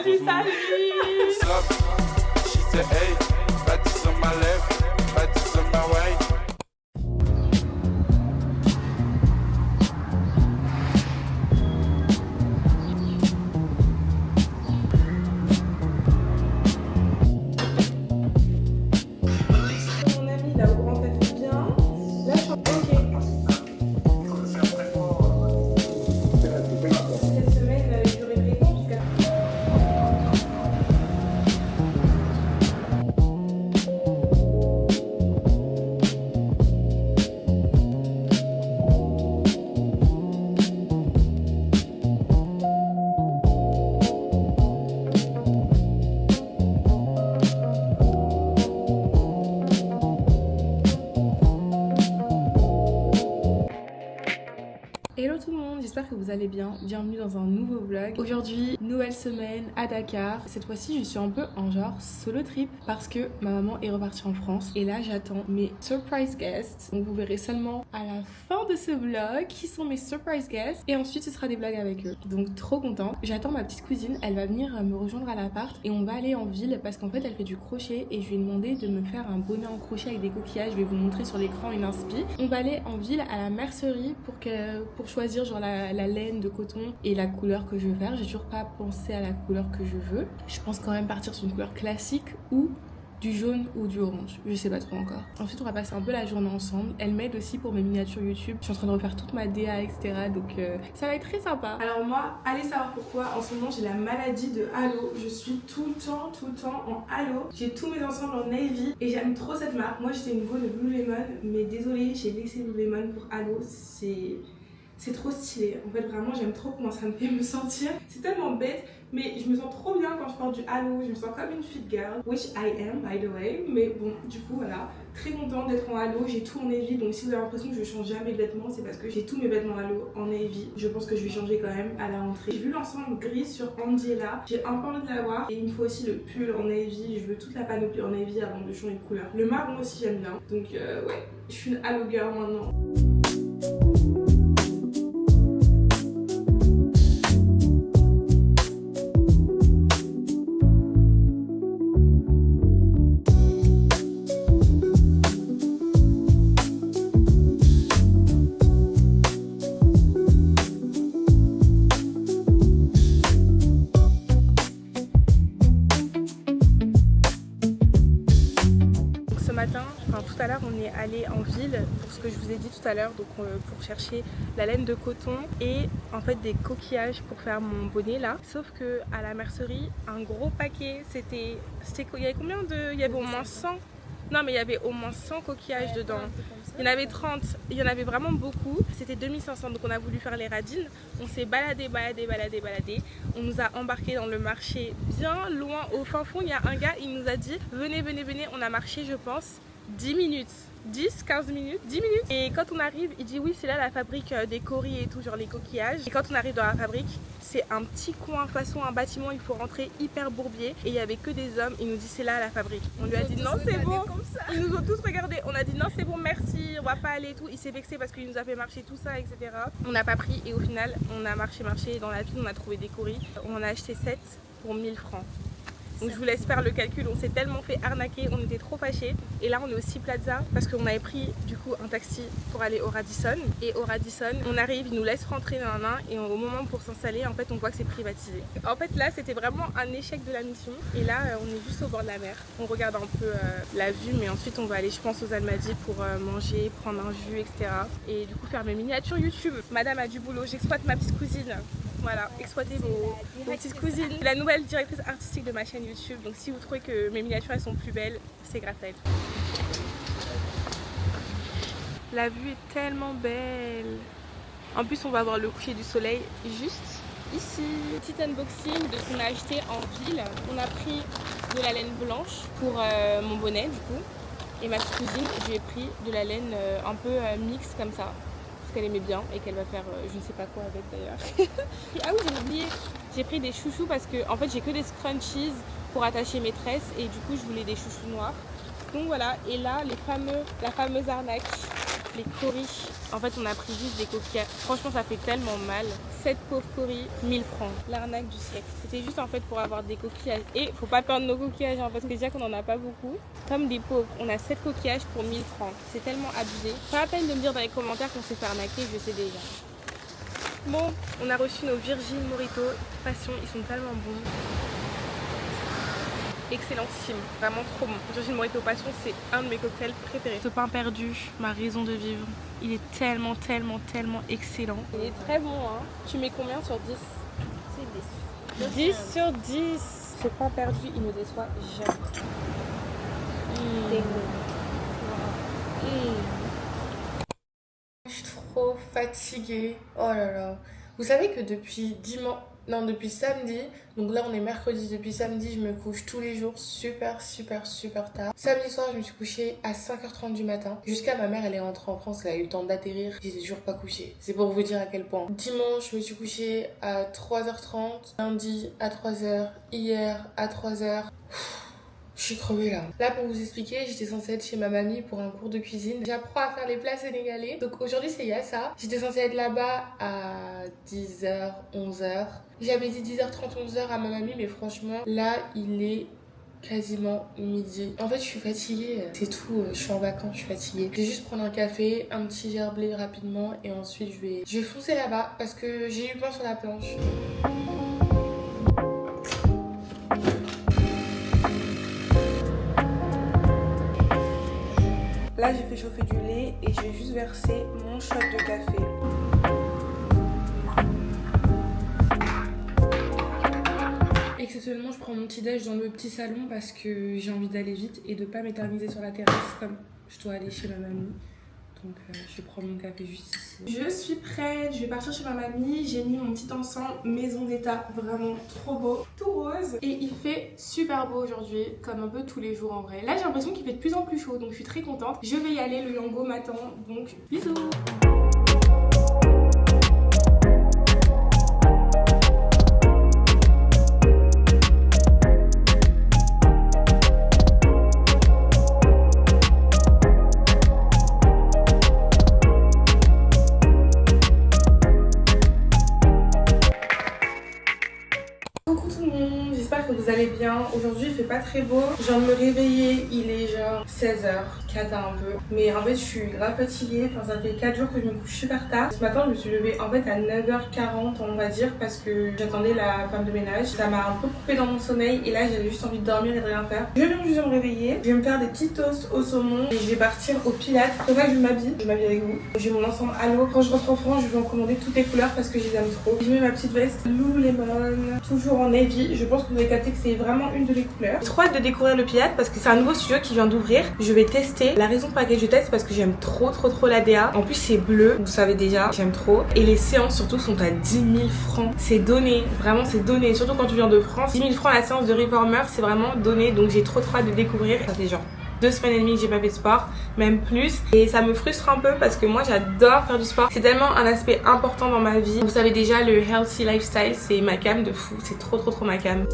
Salut, salut. She said, hey, bodies on my left, bodies on my right. Mon ami là au grand café bien. Là je suis ok. Cette semaine, j'aurai une réponse jusqu'à. Hello tout le monde, j'espère que vous allez bien. Bienvenue dans un nouveau vlog. Aujourd'hui, nouvelle semaine à Dakar. Cette fois-ci, je suis un peu en genre solo trip parce que ma maman est repartie en France. Et là, j'attends mes surprise guests. Donc vous verrez seulement à la fin de ce vlog qui sont mes surprise guests. Et ensuite, ce sera des vlogs avec eux. Donc trop contente. J'attends ma petite cousine, elle va venir me rejoindre à l'appart. Et on va aller en ville parce qu'en fait, elle fait du crochet. Et je lui ai demandé de me faire un bonnet en crochet avec des coquillages. Je vais vous montrer sur l'écran une inspi. On va aller en ville à la mercerie pour choisir genre la laine de coton et la couleur que je veux faire. J'ai toujours pas pensé à la couleur que je veux. Je pense quand même partir sur une couleur classique ou du jaune ou du orange. Je sais pas trop encore. Ensuite, on va passer un peu la journée ensemble. Elle m'aide aussi pour mes miniatures YouTube. Je suis en train de refaire toute ma DA, etc. Donc ça va être très sympa. Alors moi, allez savoir pourquoi. En ce moment, j'ai la maladie de halo. Je suis tout le temps en halo. J'ai tous mes ensembles en navy et j'aime trop cette marque. Moi, j'étais une go de Blue Lemon, mais désolée, j'ai laissé Blue Lemon pour halo. C'est trop stylé. En fait, vraiment, j'aime trop comment ça me fait me sentir. C'est tellement bête, mais je me sens trop bien quand je porte du halo. Je me sens comme une fit girl, which I am, by the way. Mais bon, du coup, voilà. Très contente d'être en halo. J'ai tout en navy. Donc, si vous avez l'impression que je change jamais de vêtements, c'est parce que j'ai tous mes vêtements halo en navy. Je pense que je vais changer quand même à la rentrée. J'ai vu l'ensemble gris sur Andiela. J'ai un peu envie de l'avoir. Et il me faut aussi le pull en navy. Je veux toute la panoplie en navy avant de changer de couleur. Le marron aussi, j'aime bien. Donc, ouais, je suis une halo girl maintenant. Tout à l'heure on est allé en ville pour ce que je vous ai dit tout à l'heure, donc pour chercher la laine de coton et en fait des coquillages pour faire mon bonnet là. Sauf que à la mercerie, un gros paquet, il y avait combien de... Il y avait au moins 100. Non mais il y avait au moins 100 coquillages dedans. Il y en avait 30, il y en avait vraiment beaucoup. C'était 2500, donc on a voulu faire les radines. On s'est baladé. On nous a embarqués dans le marché bien loin au fin fond. Il y a un gars, il nous a dit venez. On a marché je pense 10 minutes. 10, 15 minutes, 10 minutes. Et quand on arrive, il dit oui, c'est là la fabrique des coris et tout, genre les coquillages. Et quand on arrive dans la fabrique, c'est un petit coin, façon un bâtiment, il faut rentrer hyper bourbier. Et il y avait que des hommes, il nous dit c'est là la fabrique. On lui a dit non, c'est bon. Ils nous ont tous regardé. On a dit non, c'est bon, merci, on va pas aller et tout. Il s'est vexé parce qu'il nous a fait marcher tout ça, etc. On n'a pas pris et au final, on a marché dans la ville, on a trouvé des coris. On en a acheté 7 pour 1000 francs. Donc je vous laisse faire le calcul, on s'est tellement fait arnaquer, on était trop fâchés. Et là on est au Sea Plaza parce qu'on avait pris du coup un taxi pour aller au Radisson. Et au Radisson, on arrive, ils nous laissent rentrer et au moment pour s'installer, en fait on voit que c'est privatisé. En fait là c'était vraiment un échec de la mission. Et là on est juste au bord de la mer. On regarde un peu la vue, mais ensuite on va aller je pense aux Almadies pour manger, prendre un jus, etc. Et du coup faire mes miniatures YouTube. Madame a du boulot, j'exploite ma petite cousine. Voilà, exploitez vos petites cousines. La nouvelle directrice artistique de ma chaîne YouTube. Donc si vous trouvez que mes miniatures elles sont plus belles, c'est grâce à elle. La vue est tellement belle. En plus on va voir le coucher du soleil juste ici. Petit unboxing de ce qu'on a acheté en ville. On a pris de la laine blanche pour mon bonnet du coup. Et ma petite cousine, je lui ai pris de la laine un peu mixte comme ça. Qu'elle aimait bien et qu'elle va faire je ne sais pas quoi avec d'ailleurs. Ah oui, j'ai oublié, j'ai pris des chouchous parce que en fait j'ai que des scrunchies pour attacher mes tresses et du coup je voulais des chouchous noirs. Donc voilà, et là la fameuse arnaque, les coris. En fait on a pris juste des coquillages. Franchement ça fait tellement mal, 7 pauvres coris, 1000 francs. L'arnaque du siècle. C'était juste en fait pour avoir des coquillages. Et faut pas perdre nos coquillages hein, parce que déjà qu'on en a pas beaucoup. Comme des pauvres, on a 7 coquillages pour 1000 francs. C'est tellement abusé. Pas la peine de me dire dans les commentaires qu'on s'est fait arnaquer, je sais déjà. Bon, on a reçu nos Virgin Morito Passion, ils sont tellement bons. Excellentissime, vraiment trop bon. Virgin Morito Passion, c'est un de mes cocktails préférés. Ce pain perdu, ma raison de vivre. Il est tellement excellent. Il est très bon hein. Tu mets combien sur 10? C'est 10. 10 sur 10. Ce pain perdu, il ne déçoit jamais. Je suis trop fatiguée. Oh là là. Vous savez que depuis samedi, donc là on est mercredi, depuis samedi je me couche tous les jours super tard. Samedi soir je me suis couchée à 5h30 du matin. Jusqu'à ma mère elle est rentrée en France, elle a eu le temps d'atterrir, j'étais toujours pas couchée. C'est pour vous dire à quel point. Dimanche je me suis couchée à 3h30, lundi à 3h, hier à 3h. Je suis crevée là. Là pour vous expliquer, j'étais censée être chez ma mamie pour un cours de cuisine. J'apprends à faire les plats sénégalais. Donc aujourd'hui c'est Yassa. J'étais censée être là-bas à 10h, 11h. J'avais dit 10h30, 11h à ma mamie mais franchement là il est quasiment midi. En fait je suis fatiguée, c'est tout, je suis en vacances, je suis fatiguée. Je vais juste prendre un café, un petit gerblé rapidement et ensuite je vais foncer là-bas parce que j'ai eu pain sur la planche. Là j'ai fait chauffer du lait et je vais juste verser mon shot de café. Exceptionnellement je prends mon petit déj dans le petit salon parce que j'ai envie d'aller vite et de pas m'éterniser sur la terrasse comme je dois aller chez ma mamie. Donc je prends mon café juste ici. Je suis prête, je vais partir chez ma mamie. J'ai mis mon petit encens maison d'état, vraiment trop beau, tout rose. Et il fait super beau aujourd'hui, comme un peu tous les jours en vrai. Là j'ai l'impression qu'il fait de plus en plus chaud, donc je suis très contente. Je vais y aller, le Yango m'attend, donc bisous. Vous allez bien. Aujourd'hui il fait pas très beau. Je viens de me réveiller, il est genre 16h, cata un peu. Mais en fait je suis grave fatiguée, enfin ça fait 4 jours que je me couche super tard. Ce matin je me suis levée en fait à 9h40 on va dire parce que j'attendais la femme de ménage. Ça m'a un peu coupé dans mon sommeil et là j'avais juste envie de dormir et de rien faire. Je viens juste de me réveiller, je vais me faire des petits toasts au saumon et je vais partir au Pilates. C'est vrai que je m'habille avec vous. J'ai mon ensemble à l'eau. Quand je rentre en France je vais en commander toutes les couleurs parce que je les aime trop. Je mets ma petite veste Lululemon, toujours en navy. Je pense que vous avez capté que c'est vraiment une de les couleurs. J'ai trop hâte de découvrir le Pilates parce que c'est un nouveau studio qui vient d'ouvrir. Je vais tester. La raison pour laquelle je teste parce que j'aime trop la DA. En plus c'est bleu, vous savez déjà, j'aime trop. Et les séances surtout sont à 10 000 francs. C'est donné, vraiment c'est donné. Surtout quand tu viens de France. 10 000 francs la séance de Reformer, c'est vraiment donné. Donc j'ai trop hâte de découvrir. Ça fait genre 2 semaines et demie que j'ai pas fait de sport, même plus. Et ça me frustre un peu parce que moi j'adore faire du sport. C'est tellement un aspect important dans ma vie. Vous savez déjà, le healthy lifestyle, c'est ma came de fou. C'est trop ma came.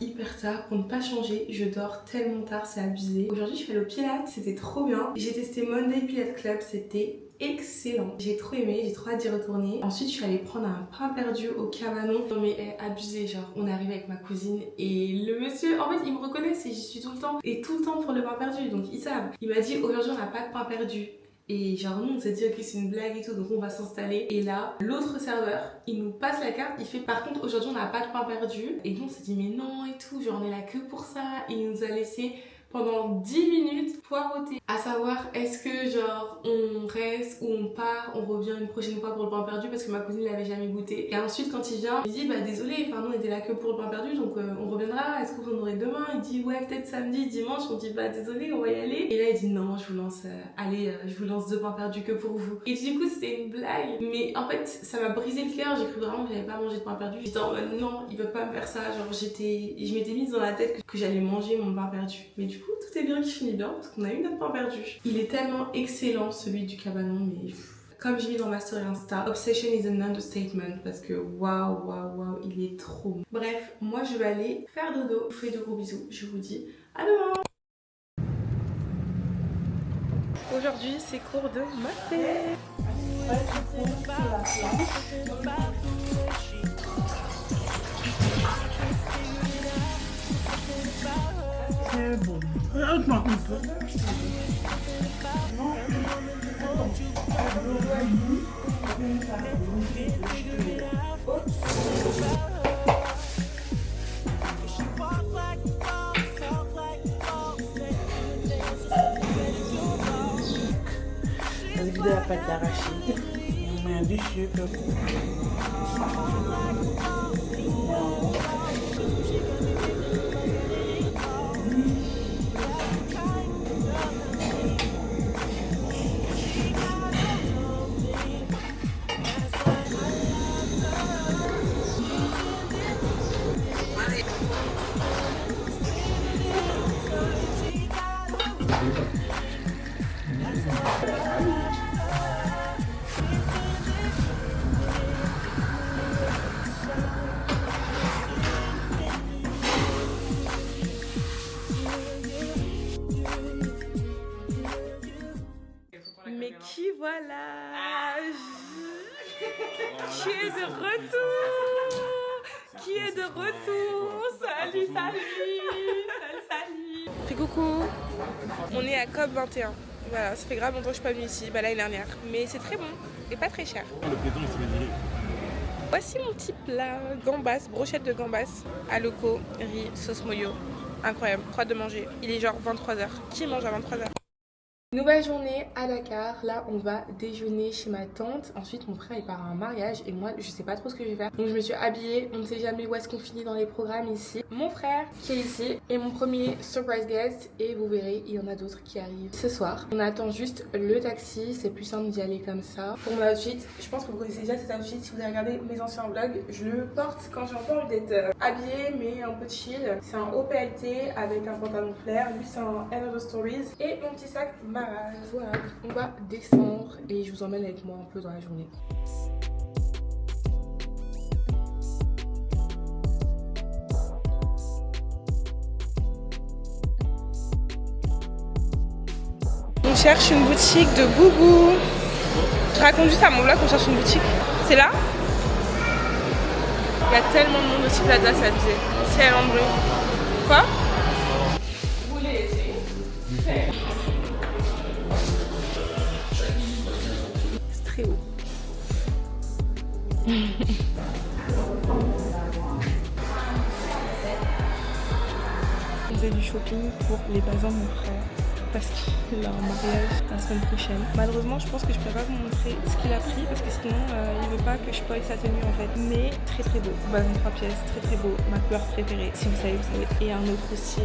Hyper tard pour ne pas changer, je dors tellement tard, c'est abusé. Aujourd'hui je fais le Pilates, c'était trop bien. J'ai testé Monday Pilates Club, c'était excellent. J'ai trop aimé, j'ai trop hâte d'y retourner. Ensuite je suis allée prendre un pain perdu au Cabanon. Non mais abusé, genre on est arrivé avec ma cousine et le monsieur, en fait il me reconnaît, j'y suis tout le temps. Et tout le temps pour le pain perdu, donc ils savent. Il m'a dit aujourd'hui on n'a pas de pain perdu. Et genre nous on s'est dit ok c'est une blague et tout donc on va s'installer. Et là l'autre serveur il nous passe la carte, il fait par contre aujourd'hui on n'a pas de pain perdu. Et nous on s'est dit mais non et tout, genre on est là que pour ça. Il nous a laissé pendant 10 minutes poireauté. À savoir, est-ce que genre on reste ou on part, on revient une prochaine fois pour le pain perdu parce que ma cousine l'avait jamais goûté. Et ensuite quand il vient, il dit bah désolé, enfin nous on était là que pour le pain perdu donc on reviendra, est-ce que vous en aurez demain? Il dit ouais peut-être samedi, dimanche, on dit bah désolé on va y aller. Et là il dit non je vous lance, allez je vous lance 2 pains perdus que pour vous. Et du coup c'était une blague, mais en fait ça m'a brisé le cœur, j'ai cru vraiment que j'avais pas mangé de pain perdu. J'étais en mode non, il veut pas me faire ça, genre je m'étais mise dans la tête que j'allais manger mon pain perdu. Mais du coup tout est bien qui finit bien parce qu'on a eu notre pain perdu. Il est tellement excellent celui du cabanon, mais comme j'ai mis dans ma story Insta, obsession is an understatement parce que waouh, il est trop bon. Bref, moi je vais aller faire dodo. Je vous fais de gros bisous, je vous dis à demain. Aujourd'hui c'est cours de maths. C'est bon. Regarde-moi un peu. Avec de la pâte d'arachide, on met du sucre. Mais qui voilà Qui est de retour Qui est de retour Salut Fais coucou. On est à COP 21. Voilà, ça fait grave longtemps que je suis pas venue ici, l'année dernière. Mais c'est très bon et pas très cher. Le président il s'est viré. Voici mon petit plat, gambas, brochette de gambas, à loco, riz, sauce moyo. Incroyable, croix de manger. Il est genre 23h. Qui mange à 23h? Nouvelle journée à Dakar, là on va déjeuner chez ma tante, ensuite mon frère il part à un mariage et moi je sais pas trop ce que je vais faire. Donc je me suis habillée, on ne sait jamais où est-ce qu'on finit dans les programmes ici. Mon frère qui est ici est mon premier surprise guest et vous verrez il y en a d'autres qui arrivent ce soir. On attend juste le taxi, c'est plus simple d'y aller comme ça. Pour mon outfit, je pense que vous connaissez déjà cet outfit si vous avez regardé mes anciens vlogs. Je le porte quand j'ai encore envie d'être habillée mais un peu chill. C'est un haut PLT avec un pantalon flair, lui c'est un End of the Stories et mon petit sac voilà, on va descendre et je vous emmène avec moi un peu dans la journée. On cherche une boutique de boubou. Je raconte juste à mon vlog qu'on cherche une boutique. C'est là? Il y a tellement de monde aussi Plaza, c'est abusé. C'est à l'embrouille. Quoi? Vous voulez essayer? C'est très haut. On faisait du shopping pour les bazins de mon frère parce qu'il a un mariage la semaine prochaine. Malheureusement, je pense que je peux pas vous montrer ce qu'il a pris parce que sinon il veut pas que je spoil sa tenue en fait. Mais très très beau, bazin 3 pièces, très beau, ma couleur préférée. Si vous savez, vous savez. Et un autre aussi,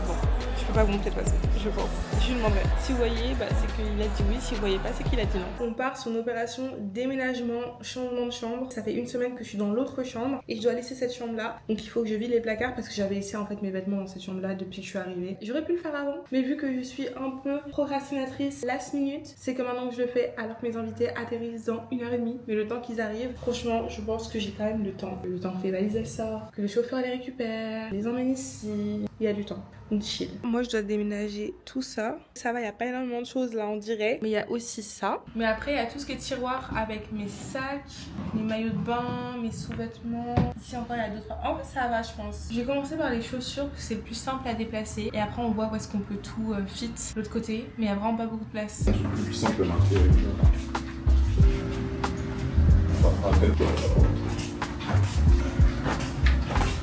bon, je peux pas vous montrer de toute façon, je pense. Je lui demanderai. Si vous voyez, bah, c'est qu'il a dit oui, si vous voyez pas, c'est qu'il a dit non. On part sur une opération déménagement, changement de chambre. Ça fait une semaine que je suis dans l'autre chambre et je dois laisser cette chambre là. Donc il faut que je vide les placards parce que j'avais laissé en fait mes vêtements dans cette chambre là depuis que je suis arrivée. J'aurais pu le faire avant, mais vu que je suis un peu procrastinatrice last minute, c'est que maintenant que je le fais alors que mes invités atterrissent dans 1h30. Mais le temps qu'ils arrivent, franchement, je pense que j'ai quand même le temps. Le temps que les valises elles sortent, que le chauffeur les récupère, les emmène ici. Il y a du temps. Donc chill. Moi je dois déménager tout ça. Ça va, il n'y a pas énormément de choses là on dirait. Mais il y a aussi ça. Mais après il y a tout ce qui est tiroir avec mes sacs, mes maillots de bain, mes sous-vêtements. Ici encore il y a d'autres. En fait ça va je pense. J'ai commencé par les chaussures que c'est le plus simple à déplacer. Et après on voit où est-ce qu'on peut tout fit de l'autre côté. Mais il n'y a vraiment pas beaucoup de place. C'est plus simple à marquer avec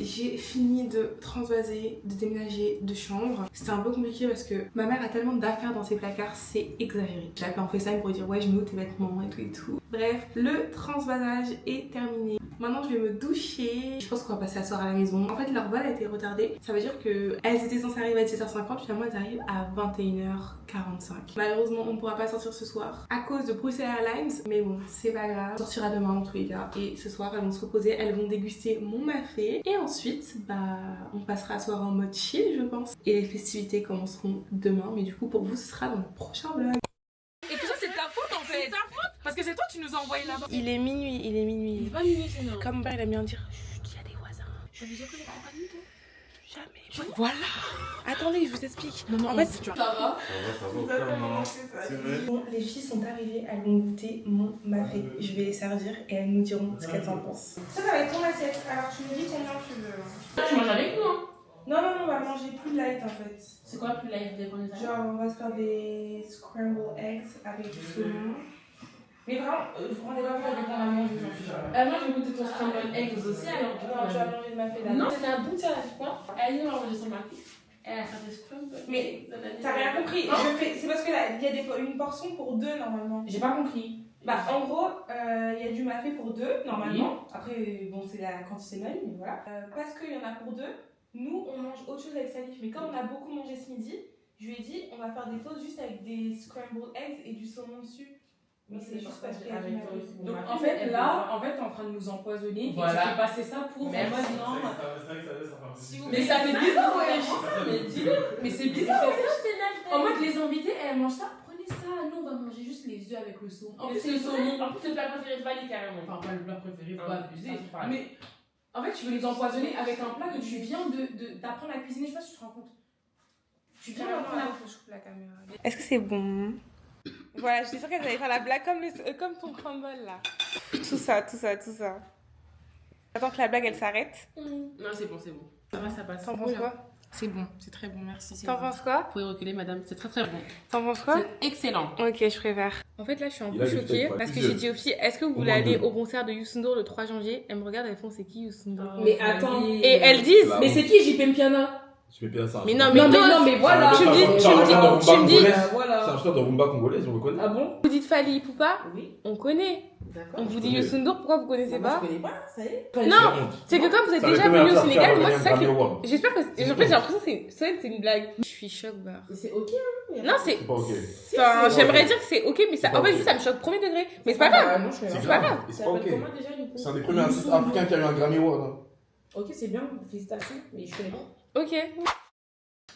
J'ai fini de transvaser, de déménager de chambre. C'était un peu compliqué parce que ma mère a tellement d'affaires dans ses placards, c'est exagéré. J'ai appelé en FaceTime pour dire ouais je mets où tes vêtements et tout et tout. Bref, le transvasage est terminé. Maintenant je vais me doucher. Je pense qu'on va passer la soirée à la maison. En fait leur vol a été retardé. Ça veut dire qu'elles étaient censées arriver à 17h50, finalement elles arrivent à 21h45. Malheureusement on ne pourra pas sortir ce soir à cause de Brussels Airlines. Mais bon, c'est pas grave. On sortira demain dans tous les cas. Et ce soir elles vont se reposer, elles vont déguster mon mafé. Et ensuite, on passera la soirée en mode chill je pense. Et les festivités commenceront demain. Mais du coup pour vous ce sera dans le prochain vlog. Et tout ça c'est ta faute en fait. C'est ta faute. Parce que c'est toi tu nous as envoyé là-bas. Il est minuit, il est minuit. Il est pas minuit c'est non. Comme père il a bien dire qu'il y a des voisins. Je veux dire que j'ai pas de nuit toi. Jamais. Voilà. Attendez, je vous explique. Non, en fait, ça va. C'est vrai. bon, les filles sont arrivées, elles vont goûter mon mafé. Je vais les servir et elles nous diront ce qu'elles en pensent. Ça va être ton assiette. Alors tu me dis combien tu veux. Tu manges avec nous hein. Non, on va manger plus light en fait. C'est quoi plus live des bonnes Genre, on va se faire des scrambled eggs avec du saumon. Mais vraiment, on est pas avec la manger. Moi je vais goûter ton scrambled eggs aussi alors. Non, je vais manger le mafé là. Non, c'était un bout de ça là, tu crois. Elle nous a mangé son mafé. Elle a fait des scrambled. Mais t'as rien compris. C'est parce que là, il y a une portion pour deux normalement. J'ai pas compris. Bah en gros, il y a du mafé pour deux normalement. Après, bon, c'est la quantité même, mais voilà. Parce qu'il y en a pour deux, nous on mange autre chose avec Salif. Mais comme on a beaucoup mangé ce midi, je lui ai dit on va faire des toasts juste avec des scrambled eggs et du saumon dessus. Mais c'est juste parce qu'il y a du mafé. Donc en fait là, t'es en train de nous empoisonner. Voilà. Et tu fais passer ça pour. Merci. Non. Si Mais ça fait bizarre, ouais. Mais dis-le. Mais c'est bizarre. En mode les invités, elles mangent ça. Prenez ça. Nous on va manger juste les œufs avec le saumon. En plus le saumon. En plus le plat préféré de Vali carrément. Enfin pas le plat préféré, faut pas abuser. Mais en fait tu veux les empoisonner avec un plat que tu viens d'apprendre à cuisiner. Je sais pas si tu te rends compte. Tu viens d'apprendre à la caméra. Est-ce que c'est bon? Voilà, je suis sûre qu'elle allait faire la blague comme ton crumble là. Tout ça. Attends que la blague elle s'arrête. Non, c'est bon. Ça va, ça passe. T'en penses quoi? C'est bon, c'est très bon, merci. T'en penses quoi? Vous pouvez reculer, madame, c'est très bon. T'en penses quoi? C'est excellent. Ok, je préfère. En fait, là, je suis un peu choquée parce que j'ai dit aux filles, est-ce que vous voulez aller au concert de Youssou N'Dour le 3 janvier? Elles me regardent, elles font, c'est qui Youssou N'Dour? Mais attends. Et elles disent, Mais c'est qui JP Mpiana? Je mets bien ça. mais non, mais voilà. tu me dis, C'est un chanteur de rumba congolaise, on le connaît. Ah bon? vous dites Fally Ipupa? Oui. On connaît. D'accord. On vous dit Youssou N'Dour, pourquoi vous connaissez pas? Je connais pas, ça y est. Non, c'est que comme vous êtes déjà venu au Sénégal, moi c'est ça que. J'espère que. En fait, j'ai l'impression que c'est une blague. Je suis choc barre. Mais c'est ok, hein. Non, c'est. C'est pas ok. Enfin, c'est j'aimerais ok. dire que c'est ok, mais ça. C'est pas En fait, ok. juste ça me choque premier degré. Mais c'est pas grave. Non, je connais C'est pas. grave. Et c'est pas ok. Comment déjà du coup? C'est un des premiers artistes africains qui a eu un Grammy Award. hein. Ok, c'est bien, félicitations, mais je connais pas. Ok.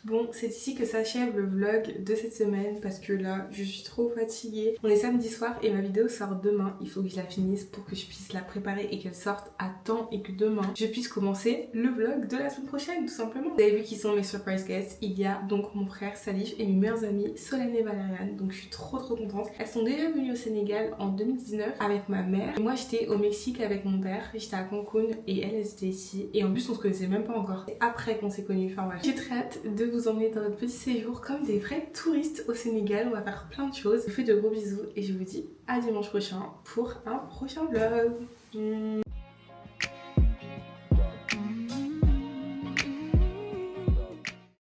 Bon, c'est ici que s'achève le vlog de cette semaine parce que là, je suis trop fatiguée. On est samedi soir et ma vidéo sort demain. Il faut que je la finisse pour que je puisse la préparer et qu'elle sorte à temps et que demain, je puisse commencer le vlog de la semaine prochaine, tout simplement. Vous avez vu qui sont mes surprise guests. Il y a donc mon frère Salif et mes meilleures amies Solène et Valériane. Donc je suis trop contente. Elles sont déjà venues au Sénégal en 2019 avec ma mère. Et moi, j'étais au Mexique avec mon père. J'étais à Cancun et elles étaient ici. Et en plus, on se connaissait même pas encore. C'est après qu'on s'est connus. Enfin voilà. J'ai très hâte de vous emmener dans notre petit séjour comme des vrais touristes au Sénégal. On va faire plein de choses. Je vous fais de gros bisous et je vous dis à dimanche prochain pour un prochain vlog.